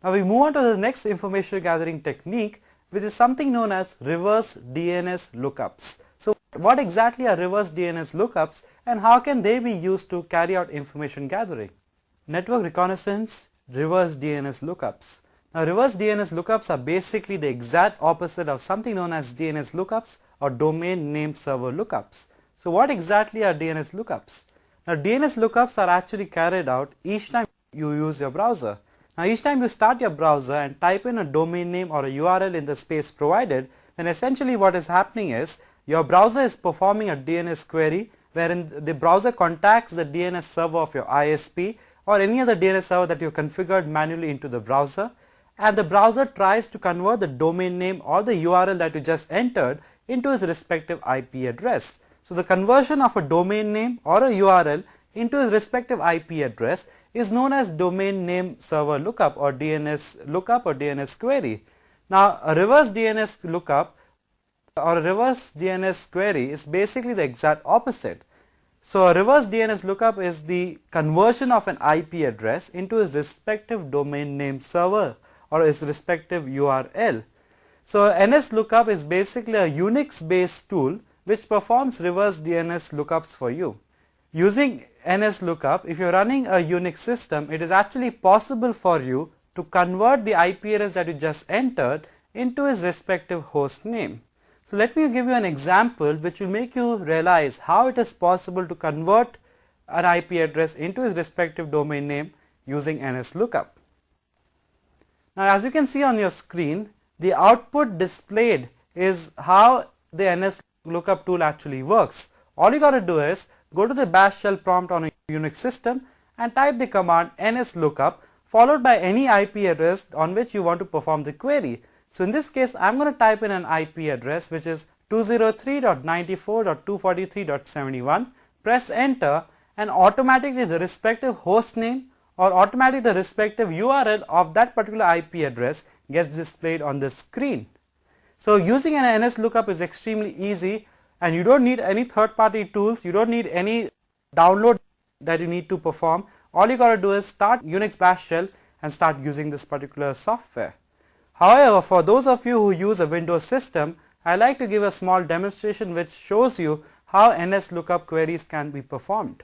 Now we move on to the next information gathering technique, which is something known as reverse DNS lookups. So what exactly are reverse DNS lookups and how can they be used to carry out information gathering? Network reconnaissance, reverse DNS lookups. Now reverse DNS lookups are basically the exact opposite of something known as DNS lookups or domain name server lookups. So what exactly are DNS lookups? Now DNS lookups are actually carried out each time you use your browser. Now each time you start your browser and type in a domain name or a URL in the space provided, then essentially what is happening is your browser is performing a DNS query wherein the browser contacts the DNS server of your ISP or any other DNS server that you configured manually into the browser, and the browser tries to convert the domain name or the URL that you just entered into its respective IP address. So the conversion of a domain name or a URL into its respective IP address is known as domain name server lookup or DNS lookup or DNS query. Now a reverse DNS lookup or a reverse DNS query is basically the exact opposite. So a reverse DNS lookup is the conversion of an IP address into its respective domain name server or its respective URL. So NS lookup is basically a Unix based tool which performs reverse DNS lookups for you. Using NS lookup, if you are running a Unix system, it is actually possible for you to convert the IP address that you just entered into its respective host name. So let me give you an example which will make you realize how it is possible to convert an IP address into its respective domain name using NS lookup. Now as you can see on your screen, the output displayed is how the NS lookup tool actually works. All you got to do is go to the bash shell prompt on a Unix system and type the command nslookup followed by any IP address on which you want to perform the query. So in this case, I'm going to type in an IP address which is 203.94.243.71, press enter, and automatically the respective host name or automatically the respective URL of that particular IP address gets displayed on the screen. So using an NS lookup is extremely easy and you don't need any third-party tools, you don't need any download that you need to perform. All you got to do is start Unix bash shell and start using this particular software. However, for those of you who use a Windows system, I like to give a small demonstration which shows you how NS lookup queries can be performed.